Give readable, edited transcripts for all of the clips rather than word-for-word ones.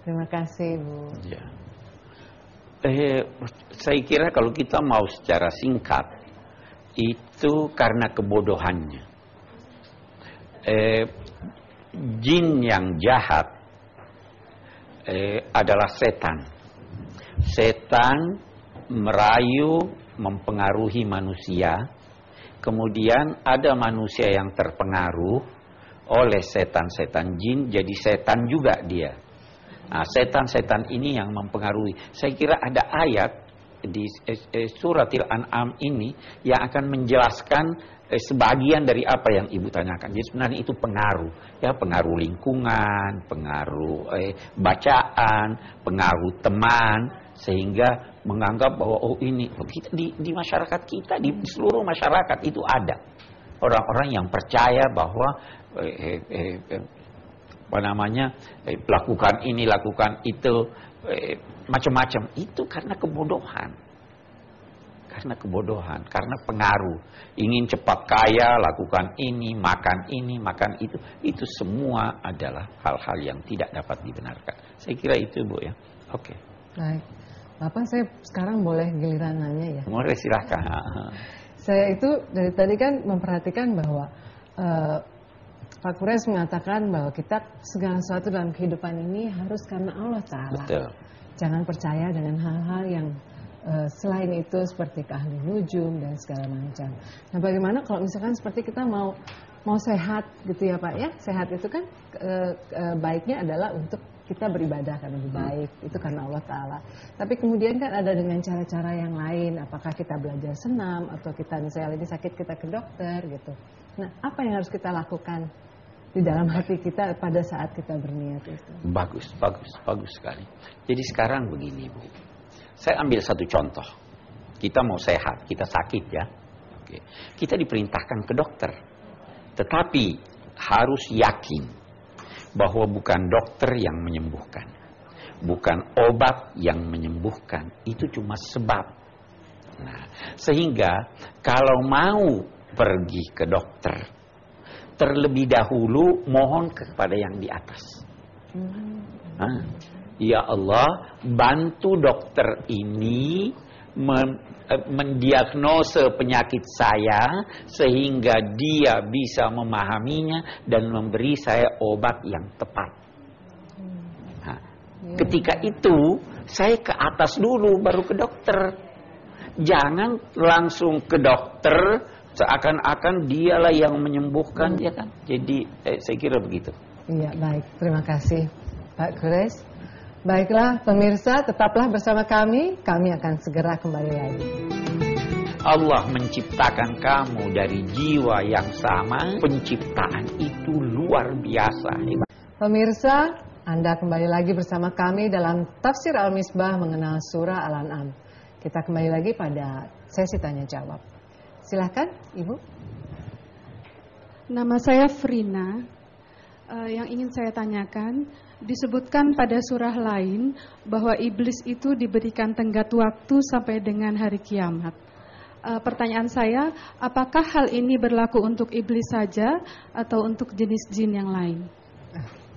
Terima kasih, Bu. Ya. Saya kira kalau kita mau secara singkat, itu karena kebodohannya. Jin yang jahat adalah setan. Setan merayu, mempengaruhi manusia. Kemudian ada manusia yang terpengaruh oleh setan-setan jin, jadi setan juga dia. Nah, setan-setan ini yang mempengaruhi. Saya kira ada ayat di suratil An'am ini yang akan menjelaskan sebagian dari apa yang Ibu tanyakan. Jadi sebenarnya itu pengaruh, ya, pengaruh lingkungan, pengaruh bacaan, pengaruh teman, sehingga menganggap bahwa oh ini kita di masyarakat kita, di seluruh masyarakat itu ada orang-orang yang percaya bahwa lakukan ini, lakukan itu, macam-macam. Itu karena kebodohan. Karena pengaruh. Ingin cepat kaya, lakukan ini, makan itu. Itu semua adalah hal-hal yang tidak dapat dibenarkan. Saya kira itu, Bu, ya. Oke. Baik. Bapak, saya sekarang boleh giliran nanya, ya? Boleh, silahkan. Saya itu dari tadi kan memperhatikan bahwa Pak Quraisy mengatakan bahwa kita segala sesuatu dalam kehidupan ini harus karena Allah Ta'ala. Betul. Jangan percaya dengan hal-hal yang selain itu seperti ke ahli nujum dan segala macam. Nah, bagaimana kalau misalkan seperti kita mau sehat gitu ya Pak ya? Sehat itu kan baiknya adalah untuk kita beribadah karena lebih baik, itu karena Allah Ta'ala. Tapi kemudian kan ada dengan cara-cara yang lain, apakah kita belajar senam atau kita misalnya lagi sakit kita ke dokter gitu. Nah, apa yang harus kita lakukan di dalam hati kita pada saat kita berniat itu? Bagus sekali. Jadi sekarang begini, Bu. Saya ambil satu contoh. Kita mau sehat, kita sakit ya. Oke. Kita diperintahkan ke dokter. Tetapi harus yakin bahwa bukan dokter yang menyembuhkan. Bukan obat yang menyembuhkan. Itu cuma sebab. Nah, sehingga kalau mau pergi ke dokter, terlebih dahulu mohon kepada yang di atas. Ya Allah, bantu dokter ini mendiagnose penyakit saya sehingga dia bisa memahaminya dan memberi saya obat yang tepat. Nah, ketika itu saya ke atas dulu baru ke dokter. Jangan langsung ke dokter seakan-akan dialah yang menyembuhkan, ya kan? Jadi saya kira begitu. Iya, baik. Terima kasih Pak Quraisy. Baiklah pemirsa, tetaplah bersama kami. Kami akan segera kembali lagi. Allah menciptakan kamu dari jiwa yang sama. Penciptaan itu luar biasa. Pemirsa, Anda kembali lagi bersama kami dalam Tafsir Al-Misbah mengenal surah Al-An'am. Kita kembali lagi pada sesi tanya jawab. Silahkan, Ibu. Nama saya Frina. Yang ingin saya tanyakan, disebutkan pada surah lain bahwa iblis itu diberikan tenggat waktu sampai dengan hari kiamat. Pertanyaan saya, apakah hal ini berlaku untuk iblis saja atau untuk jenis jin yang lain?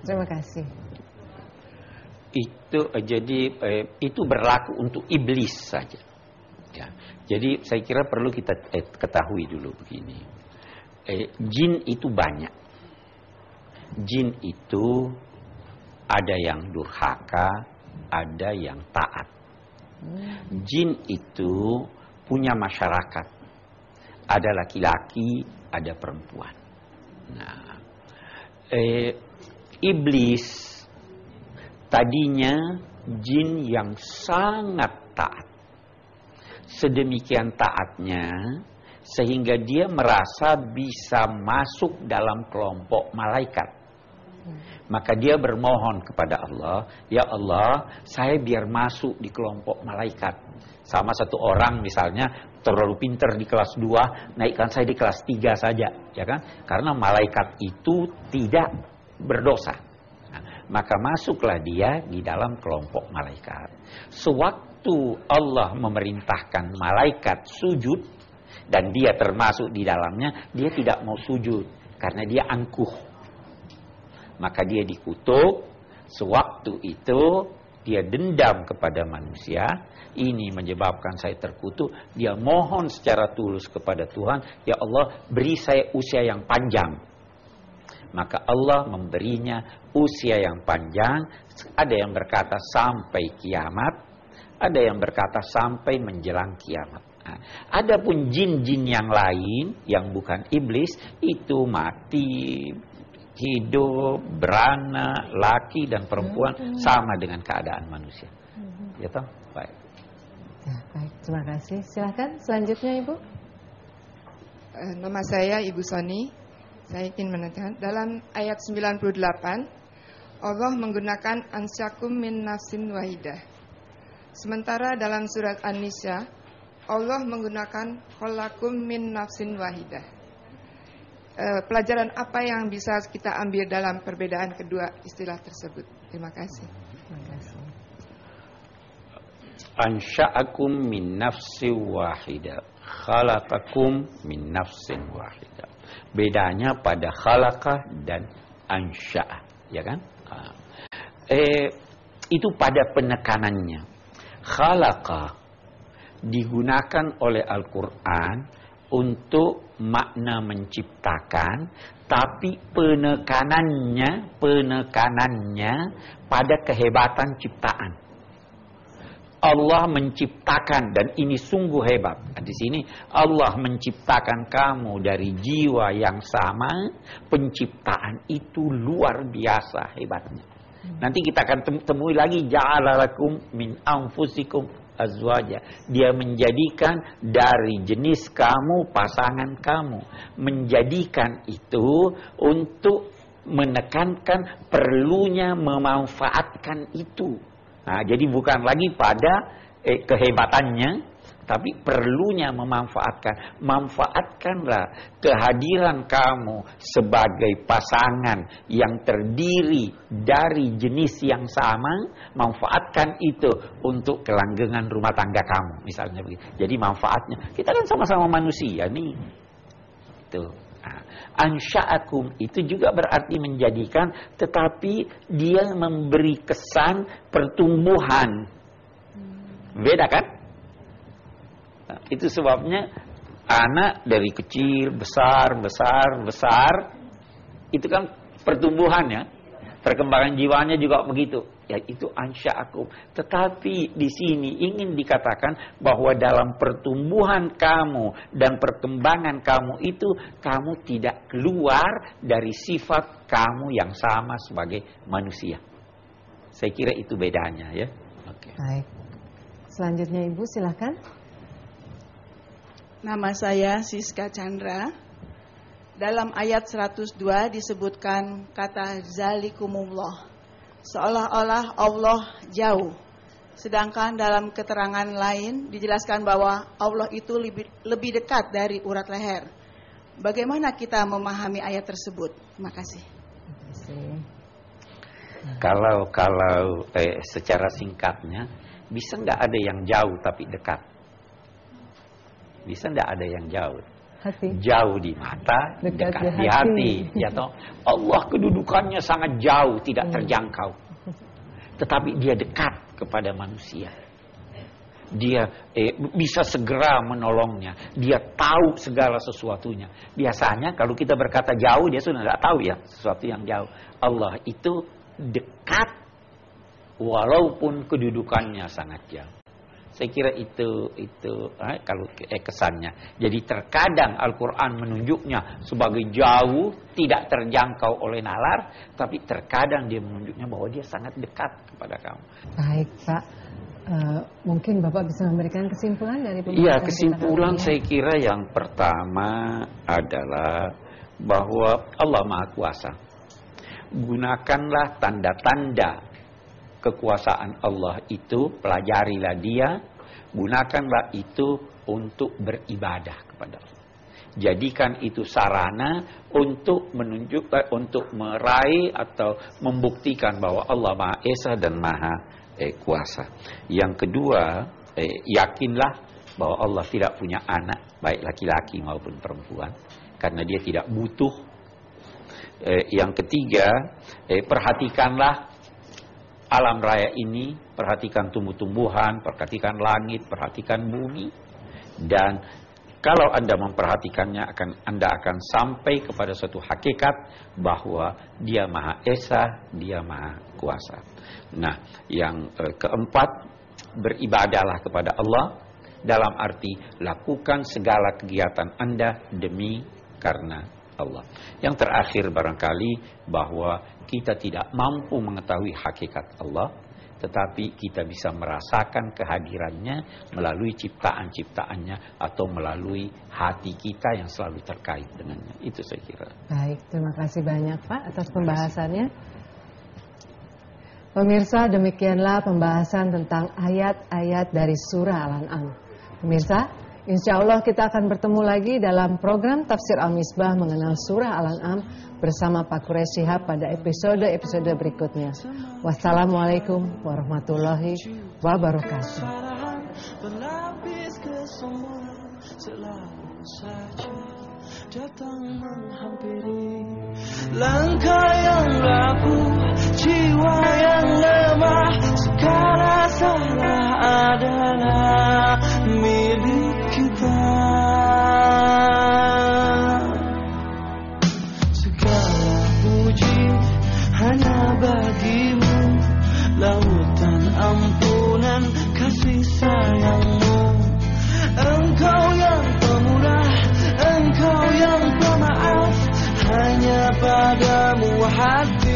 Terima kasih. Itu berlaku untuk iblis saja. Ya. Jadi saya kira perlu kita ketahui dulu begini. Jin itu banyak. Jin itu ada yang durhaka, ada yang taat. Jin itu punya masyarakat. Ada laki-laki, ada perempuan. Nah, iblis tadinya jin yang sangat taat. Sedemikian taatnya sehingga dia merasa bisa masuk dalam kelompok malaikat. Maka dia bermohon kepada Allah, ya Allah, saya biar masuk di kelompok malaikat. Sama satu orang misalnya terlalu pintar di kelas 2, naikkan saya di kelas 3 saja, ya kan? Karena malaikat itu tidak berdosa. Maka masuklah dia di dalam kelompok malaikat. Sewaktu Allah memerintahkan malaikat sujud dan dia termasuk di dalamnya, dia tidak mau sujud karena dia angkuh. Maka dia dikutuk, Sewaktu itu dia dendam kepada manusia, ini menyebabkan saya terkutuk. Dia mohon secara tulus kepada Tuhan, ya Allah, beri saya usia yang panjang. Maka Allah memberinya usia yang panjang. Ada yang berkata sampai kiamat, ada yang berkata sampai menjelang kiamat. Nah, adapun jin-jin yang lain yang bukan iblis itu mati, hidup, beranak, laki dan perempuan sama dengan keadaan manusia. Ya toh? Baik. Ya, baik, terima kasih. Silakan selanjutnya Ibu. Nama saya Ibu Soni. Saya ingin menanyakan dalam ayat 98 Allah menggunakan ansyakum min nafsin wahidah. Sementara dalam surat An-Nisa Allah menggunakan khalakum min nafsin wahidah. Pelajaran apa yang bisa kita ambil dalam perbedaan kedua istilah tersebut? Terima kasih. Terima kasih. Ansha'akum min nafsin wahidah, khalaqakum min nafsin wahidah. Bedanya pada khalaqah dan ansha'ah, ya kan? Itu pada penekanannya. Khalaqah digunakan oleh Al-Quran untuk makna menciptakan, tapi penekanannya pada kehebatan ciptaan. Allah menciptakan, dan ini sungguh hebat. Di sini Allah menciptakan kamu dari jiwa yang sama. Penciptaan itu luar biasa hebatnya. Nanti kita akan temui lagi ja'alalakum min anfusikum azwaja. Dia menjadikan dari jenis kamu pasangan kamu. Menjadikan itu untuk menekankan perlunya memanfaatkan itu. Nah, jadi bukan lagi pada kehebatannya, tapi perlunya memanfaatkan. Manfaatkanlah kehadiran kamu sebagai pasangan yang terdiri dari jenis yang sama. Manfaatkan itu untuk kelanggengan rumah tangga kamu, misalnya begitu. Jadi manfaatnya, kita kan sama-sama manusia nih. Tuh. Ansha'akum itu juga berarti menjadikan, tetapi dia memberi kesan pertumbuhan. Beda kan? Nah, itu sebabnya anak dari kecil besar, itu kan pertumbuhannya, perkembangan jiwanya juga begitu. Ya, itu ansha'akum. Tetapi di sini ingin dikatakan bahwa dalam pertumbuhan kamu dan perkembangan kamu itu, kamu tidak keluar dari sifat kamu yang sama sebagai manusia. Saya kira itu bedanya, ya. Oke. Baik. Selanjutnya Ibu silahkan. Nama saya Siska Chandra. Dalam ayat 102 disebutkan kata zalikumullah. Seolah-olah Allah jauh. Sedangkan dalam keterangan lain dijelaskan bahwa Allah itu lebih dekat dari urat leher. Bagaimana kita memahami ayat tersebut? Terima kasih. Kalau secara singkatnya, bisa nggak ada yang jauh tapi dekat? Bisa nggak ada yang jauh? Hati. Jauh di mata, dekat di hati. Ya toh, Allah kedudukannya sangat jauh, tidak terjangkau. Tetapi dia dekat kepada manusia. Dia bisa segera menolongnya. Dia tahu segala sesuatunya. Biasanya kalau kita berkata jauh, dia sudah tidak tahu ya sesuatu yang jauh. Allah itu dekat walaupun kedudukannya sangat jauh. Saya kira itu kalau kesannya. Jadi terkadang Al-Quran menunjuknya sebagai jauh, tidak terjangkau oleh nalar, tapi terkadang dia menunjuknya bahwa dia sangat dekat kepada kamu. Baik Pak, mungkin Bapak bisa memberikan kesimpulan dari pembahasan. Iya, kesimpulan saya kira yang pertama adalah bahwa Allah Maha Kuasa. Gunakanlah tanda-tanda kekuasaan Allah itu, pelajarilah dia, gunakanlah itu untuk beribadah kepada Allah. Jadikan itu sarana untuk menunjukkan, untuk meraih atau membuktikan bahwa Allah Maha Esa dan Maha Kuasa. Yang kedua, yakinlah bahwa Allah tidak punya anak, baik laki-laki maupun perempuan, karena dia tidak butuh. Yang ketiga, perhatikanlah alam raya ini, perhatikan tumbuh-tumbuhan, perhatikan langit, perhatikan bumi. Dan kalau Anda memperhatikannya, Anda akan sampai kepada suatu hakikat bahwa Dia Maha Esa, Dia Maha Kuasa. Nah, yang keempat, beribadahlah kepada Allah, dalam arti lakukan segala kegiatan Anda demi karena Allah. Yang terakhir barangkali bahwa kita tidak mampu mengetahui hakikat Allah, tetapi kita bisa merasakan kehadirannya melalui ciptaan-ciptaannya atau melalui hati kita yang selalu terkait dengannya. Itu saya kira. Baik, terima kasih banyak Pak atas pembahasannya. Pemirsa, demikianlah pembahasan tentang ayat-ayat dari surah Al-An'am. Pemirsa, insya Allah kita akan bertemu lagi dalam program Tafsir Al-Misbah mengenal surah Al-An'am bersama Pak Quraish Shihab pada episode-episode berikutnya. Wassalamualaikum warahmatullahi wabarakatuh. Berlapis kesombongan selalu saja datang menghampiri. Langkah yang rapuh, jiwa yang lemah, segala salah adalah milik kita. Segala puji hanya bagimu, lautan ampunan kasih sayangmu. Engkau yang pemurah, Engkau yang pemaaf, hanya padamu hati